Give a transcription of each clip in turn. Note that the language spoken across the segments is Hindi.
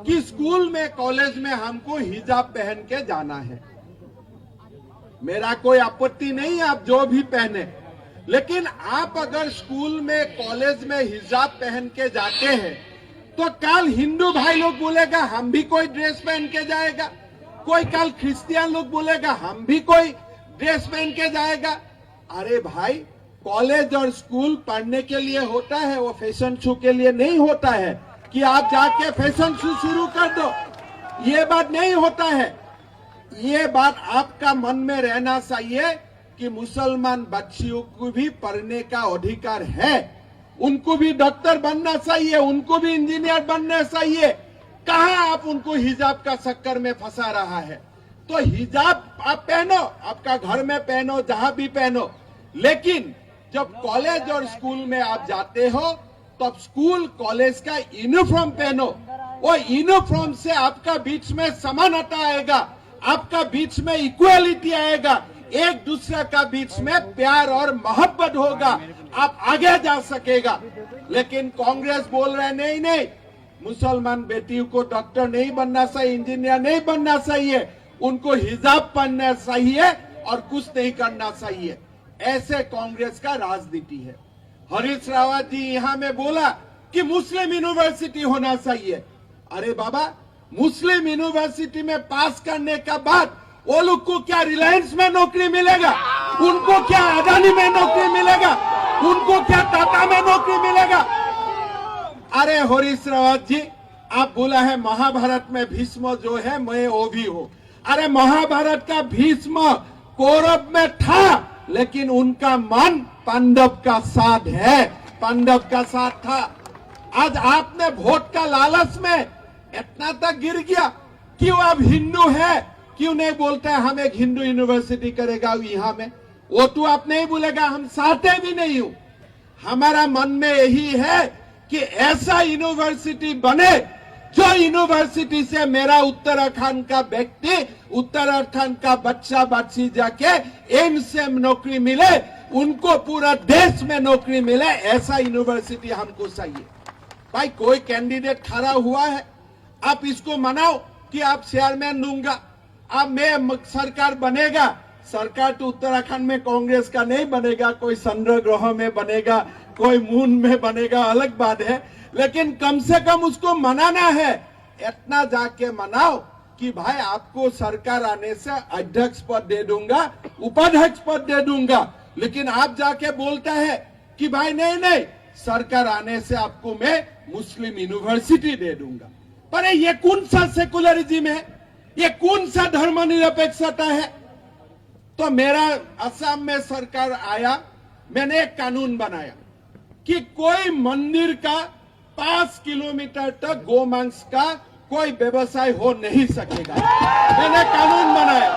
कि स्कूल में कॉलेज में हमको हिजाब पहन के जाना है। मेरा कोई आपत्ति नहीं है, आप जो भी पहने, लेकिन आप अगर स्कूल में कॉलेज में हिजाब पहन के जाते हैं तो कल हिंदू भाई लोग बोलेगा हम भी कोई ड्रेस पहन के जाएगा, कोई कल क्रिश्चियन लोग बोलेगा हम भी कोई ड्रेस पहन के जाएगा। अरे भाई, कॉलेज और स्कूल पढ़ने के लिए होता है, वो फैशन शो के लिए नहीं होता है कि आप जाके फैशन शो शुरू कर दो। ये बात नहीं होता है। ये बात आपका मन में रहना चाहिए कि मुसलमान बच्चियों को भी पढ़ने का अधिकार है, उनको भी डॉक्टर बनना चाहिए, उनको भी इंजीनियर बनना चाहिए। कहां आप उनको हिजाब का चक्कर में फंसा रहा है। तो हिजाब आप पहनो, आपका घर में पहनो, जहां भी पहनो, लेकिन जब कॉलेज और स्कूल में आप जाते हो तब स्कूल कॉलेज का यूनिफॉर्म पहनो। वो यूनिफॉर्म से आपका बीच में समानता आएगा, आपका बीच में इक्वालिटी आएगा, एक दूसरे का बीच में प्यार और मोहब्बत होगा, आप आगे जा सकेगा। लेकिन कांग्रेस बोल रहे नहीं नहीं, मुसलमान बेटियों को डॉक्टर नहीं बनना चाहिए, इंजीनियर नहीं बनना चाहिए, उनको हिजाब पहनना चाहिए और कुछ नहीं करना चाहिए। ऐसे कांग्रेस का राजनीति है। हरीश रावत जी यहाँ में बोला कि मुस्लिम यूनिवर्सिटी होना चाहिए। अरे बाबा, मुस्लिम यूनिवर्सिटी में पास करने का बाद वो लोग को क्या रिलायंस में नौकरी मिलेगा, उनको क्या अदानी में नौकरी मिलेगा, उनको क्या टाटा में नौकरी मिलेगा। अरे हरीश रावत जी, आप बोला है महाभारत में भीष्म जो है मैं वो भी हूँ। अरे महाभारत का भीष्म कौरव में था, लेकिन उनका मन पांडव का साथ है, पांडव का साथ था। आज आपने वोट का लालच में इतना तक गिर गया। क्यों आप हिंदू है, क्यों नहीं बोलते हम एक हिंदू यूनिवर्सिटी करेगा यहाँ में? वो तो आप नहीं बोलेगा, हम चाहते भी नहीं हूं। हमारा मन में यही है कि ऐसा यूनिवर्सिटी बने जो यूनिवर्सिटी से मेरा उत्तराखंड का व्यक्ति, उत्तराखंड का बच्चा बच्ची जाके एम्स में नौकरी मिले, उनको पूरा देश में नौकरी मिले, ऐसा यूनिवर्सिटी हमको चाहिए। भाई, कोई कैंडिडेट खड़ा हुआ है, आप इसको मनाओ कि आप चेयरमैन दूंगा, अब मैं सरकार बनेगा। सरकार तो उत्तराखंड में कांग्रेस का नहीं बनेगा, कोई चंद्र ग्रह में बनेगा, कोई मून में बनेगा, अलग बात है, लेकिन कम से कम उसको मनाना है। इतना जाके मनाओ कि भाई आपको सरकार आने से अध्यक्ष पद दे दूंगा, उपाध्यक्ष पद दे दूंगा, लेकिन आप जाके बोलता है कि भाई नहीं नहीं, सरकार आने से आपको मैं मुस्लिम यूनिवर्सिटी दे दूंगा। पर ये कौन सा सेकुलरिज्म है, ये कौन सा धर्मनिरपेक्षता है? तो मेरा असम में सरकार आया, मैंने एक कानून बनाया कि कोई मंदिर का 5 किलोमीटर तक गोमांस का कोई व्यवसाय हो नहीं सकेगा। मैंने कानून बनाया।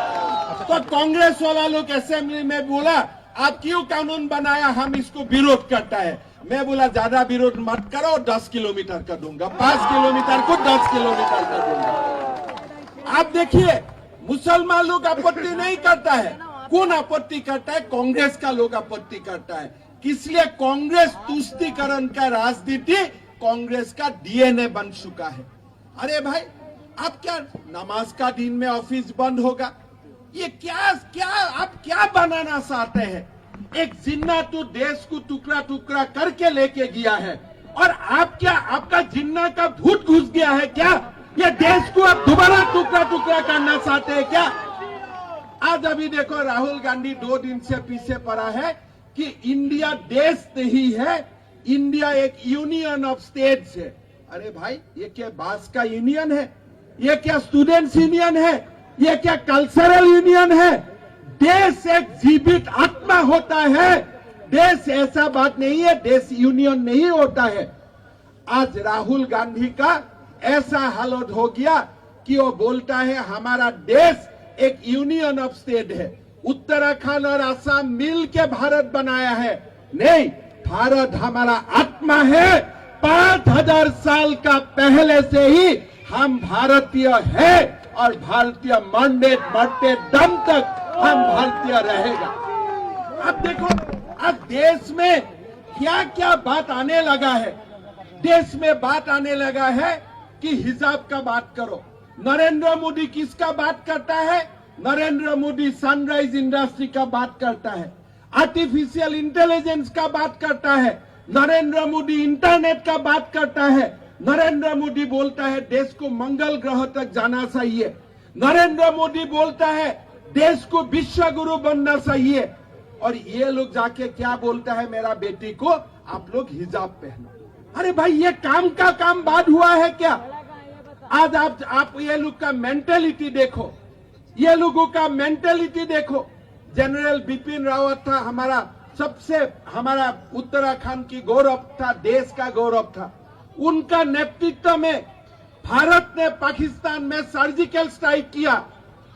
तो कांग्रेस वाला लोग असेंबली में बोला आप क्यों कानून बनाया, हम इसको विरोध करता है। मैं बोला ज्यादा विरोध मत करो, 10 किलोमीटर कर दूंगा, 5 किलोमीटर को 10 किलोमीटर कर दूंगा। आप देखिए, मुसलमान लोग आपत्ति नहीं करता है, कौन आपत्ति करता है? कांग्रेस का लोग आपत्ति करता है। इसलिए कांग्रेस तुष्टीकरण का राजनीति कांग्रेस का डीएनए बन चुका है। अरे भाई, आप क्या नमाज का दिन में ऑफिस बंद होगा? ये क्या क्या आप क्या बनाना चाहते हैं? एक जिन्ना तो देश को टुकड़ा टुकड़ा करके लेके गया है, और आप क्या, आपका जिन्ना का भूत घुस गया है क्या? ये देश को आप दोबारा टुकड़ा टुकड़ा करना चाहते हैं क्या? आज अभी देखो, राहुल गांधी 2 दिन से पीछे पड़ा है कि इंडिया देश नहीं है, इंडिया एक यूनियन ऑफ स्टेट्स है। अरे भाई, ये क्या बास का यूनियन है? ये क्या स्टूडेंट्स यूनियन है? ये क्या कल्चरल यूनियन है? देश एक जीवित आत्मा होता है, देश ऐसा बात नहीं है, देश यूनियन नहीं होता है। आज राहुल गांधी का ऐसा हालत हो गया कि वो बोलता है हमारा देश एक यूनियन ऑफ स्टेट है, उत्तराखंड और असम मिल के भारत बनाया है। नहीं, भारत हमारा आत्मा है। 5000 साल का पहले से ही हम भारतीय है, और भारतीय मरते दम तक हम भारतीय रहेगा। अब देखो, अब देश में क्या क्या बात आने लगा है। देश में बात आने लगा है कि हिजाब का बात करो। नरेंद्र मोदी किसका बात करता है? नरेंद्र मोदी सनराइज इंडस्ट्री का बात करता है, आर्टिफिशियल इंटेलिजेंस का बात करता है, नरेंद्र मोदी इंटरनेट का बात करता है, नरेंद्र मोदी बोलता है देश को मंगल ग्रह तक जाना चाहिए, नरेंद्र मोदी बोलता है देश को विश्व गुरु बनना चाहिए। और ये लोग जाके क्या बोलता है मेरा बेटी को, आप लोग हिजाब पहनो। अरे भाई ये काम का काम बाद हुआ है क्या? आज आप ये लोग का मेंटेलिटी देखो, ये लोगों का मेंटेलिटी देखो। जनरल बिपिन रावत था हमारा उत्तराखंड की गौरव था, देश का गौरव था। उनका नेतृत्व में भारत ने पाकिस्तान में सर्जिकल स्ट्राइक किया।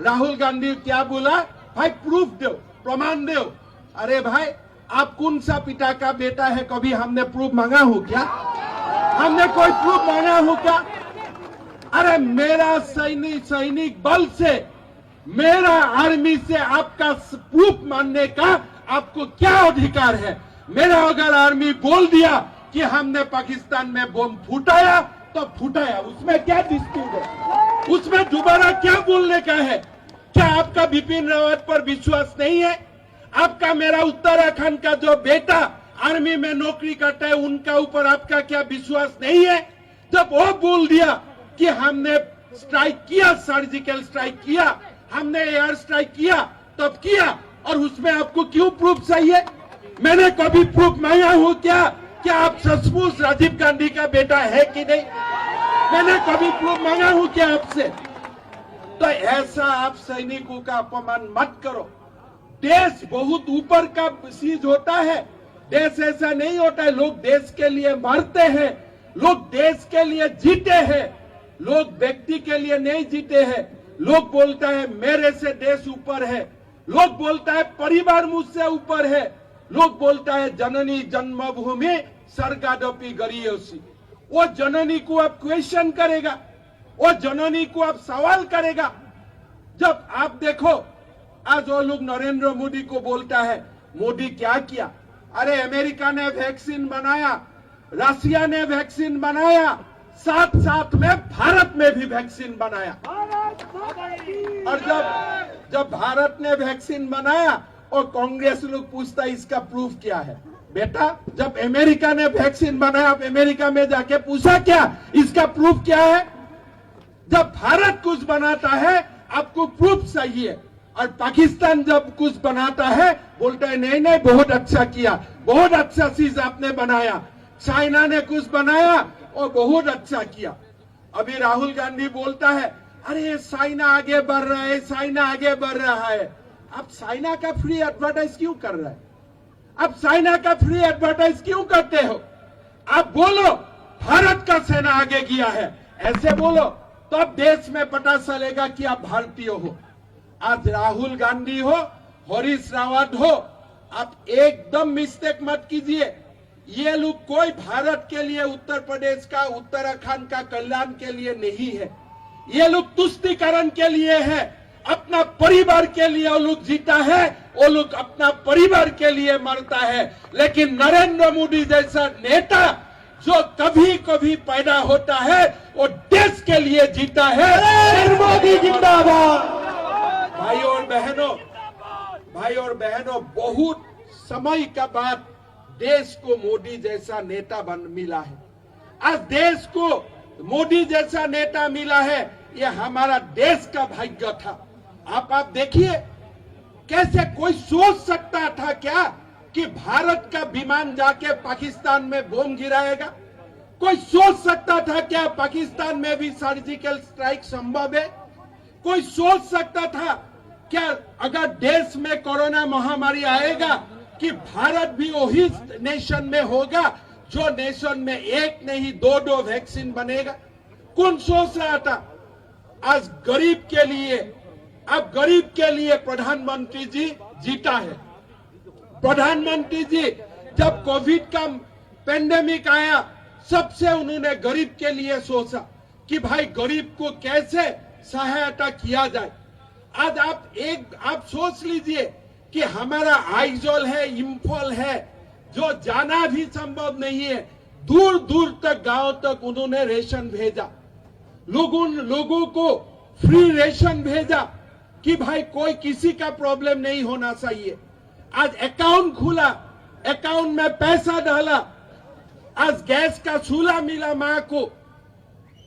राहुल गांधी क्या बोला? भाई प्रूफ दो, प्रमाण दो। अरे भाई आप कौन सा पिता का बेटा है? कभी हमने प्रूफ मांगा हो क्या? हमने कोई प्रूफ मांगा हो क्या? अरे मेरा सैनिक बल से, मेरा आर्मी से आपका प्रूफ मानने का आपको क्या अधिकार है? मेरा अगर आर्मी बोल दिया कि हमने पाकिस्तान में बम फूटाया तो फूटाया, उसमें क्या डिस्प्यूट है? उसमें दोबारा क्या बोलने का है? क्या आपका बिपिन रावत पर विश्वास नहीं है? आपका मेरा उत्तराखंड का जो बेटा आर्मी में नौकरी करता है उनका ऊपर आपका क्या विश्वास नहीं है? जब वो बोल दिया कि हमने स्ट्राइक किया, सर्जिकल स्ट्राइक किया, हमने एयर स्ट्राइक किया, तब किया, और उसमें आपको क्यों प्रूफ चाहिए? मैंने कभी प्रूफ मांगा हूं क्या आप सचमुच राजीव गांधी का बेटा है कि नहीं? मैंने कभी प्रूफ मांगा हूं क्या आपसे? तो ऐसा आप सैनिकों का अपमान मत करो। देश बहुत ऊपर का चीज होता है, देश ऐसा नहीं होता है। लोग देश के लिए मरते हैं, लोग देश के लिए जीते हैं, लोग व्यक्ति के लिए नहीं जीते हैं। लोग बोलता है मेरे से देश ऊपर है, लोग बोलता है परिवार मुझसे ऊपर है, लोग बोलता है जननी जन्मभूमि स्वर्गादपि गरीयसी। वो जननी को आप क्वेश्चन करेगा, वो जननी को आप सवाल करेगा। जब आप देखो आज वो लोग नरेंद्र मोदी को बोलता है मोदी क्या किया? अरे अमेरिका ने वैक्सीन बनाया, रशिया ने वैक्सीन बनाया, साथ साथ में भारत में भी वैक्सीन बनाया। और जब भारत ने वैक्सीन बनाया और कांग्रेस लोग पूछता है इसका प्रूफ क्या है? बेटा जब अमेरिका ने वैक्सीन बनाया, आप अमेरिका में जाके पूछा क्या इसका प्रूफ क्या है? जब भारत कुछ बनाता है आपको प्रूफ चाहिए, और पाकिस्तान जब कुछ बनाता है बोलता है नहीं नहीं बहुत अच्छा किया, बहुत अच्छा चीज आपने बनाया। चाइना ने कुछ बनाया और बहुत अच्छा किया। अभी राहुल गांधी बोलता है अरे चाइना आगे बढ़ रहा है, चाइना आगे बढ़ रहा है। आप चाइना का फ्री एडवर्टाइज क्यों कर रहे हैं? आप चाइना का फ्री एडवर्टाइज क्यों करते हो? आप बोलो भारत का सेना आगे गया है, ऐसे बोलो तो अब देश में पता चलेगा कि आप भारतीय हो। आज राहुल गांधी हो, हरीश रावत हो, आप एकदम मिस्टेक मत कीजिए। ये लोग कोई भारत के लिए, उत्तर प्रदेश का, उत्तराखंड का कल्याण के लिए नहीं है। ये लोग तुष्टीकरण के लिए है, अपना परिवार के लिए वो लोग जीता है, वो लोग अपना परिवार के लिए मरता है। लेकिन नरेंद्र मोदी जैसा नेता जो कभी कभी पैदा होता है वो देश के लिए जीता है। मोदी जिंदाबाद। भाई और बहनों, बहुत समय का बाद देश को मोदी जैसा नेता मिला है। आज देश को मोदी जैसा नेता मिला है, ये हमारा देश का भाग्य था। आप देखिए कैसे कोई सोच सकता था क्या कि भारत का विमान जाके पाकिस्तान में बम गिराएगा? कोई सोच सकता था क्या पाकिस्तान में भी सर्जिकल स्ट्राइक संभव है? कोई सोच सकता था क्या अगर देश में कोरोना महामारी आएगा कि भारत भी वही नेशन में होगा जो नेशन में एक नहीं दो वैक्सीन बनेगा? कौन सोच रहा था? आज गरीब के लिए, अब गरीब के लिए प्रधानमंत्री जी जीता है। प्रधानमंत्री जी जब कोविड का पेंडेमिक आया, सबसे उन्होंने गरीब के लिए सोचा कि भाई गरीब को कैसे सहायता किया जाए। आज आप सोच लीजिए कि हमारा आइजोल है, इम्फॉल है, जो जाना भी संभव नहीं है, दूर दूर तक गांव तक उन्होंने रेशन भेजा। लोगों को फ्री रेशन भेजा कि भाई कोई किसी का प्रॉब्लम नहीं होना चाहिए। आज अकाउंट खुला, अकाउंट में पैसा डाला, आज गैस का चूल्हा मिला मां को।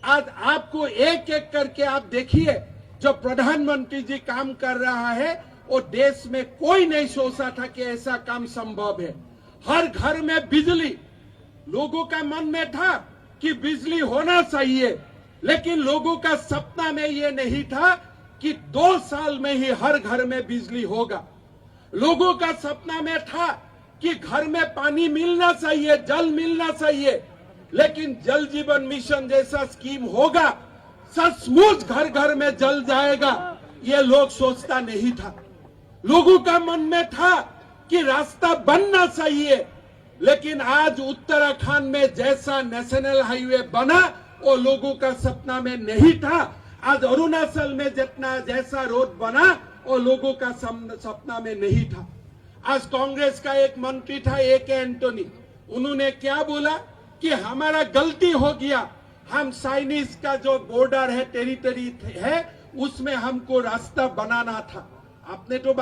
आज आपको एक एक करके आप देखिए, जो प्रधानमंत्री जी काम कर रहा है वो देश में कोई नहीं सोचा था कि ऐसा काम संभव है। हर घर में बिजली, लोगों का मन में था कि बिजली होना चाहिए, लेकिन लोगों का सपना में ये नहीं था कि 2 साल में ही हर घर में बिजली होगा। लोगों का सपना में था कि घर में पानी मिलना चाहिए, जल मिलना चाहिए, लेकिन जल जीवन मिशन जैसा स्कीम होगा, सचमुच घर घर में जल जाएगा, ये लोग सोचता नहीं था। लोगों का मन में था कि रास्ता बनना चाहिए, लेकिन आज उत्तराखंड में जैसा नेशनल हाईवे बना वो लोगों का सपना में नहीं था। आज अरुणाचल में जैसा रोड बना वो लोगों का सपना में नहीं था। आज कांग्रेस का एक मंत्री था AK एंटोनी, उन्होंने क्या बोला कि हमारा गलती हो गया, हम चाइनीज का जो बॉर्डर है, टेरिटरी है, उसमें हमको रास्ता बनाना था। आपने तो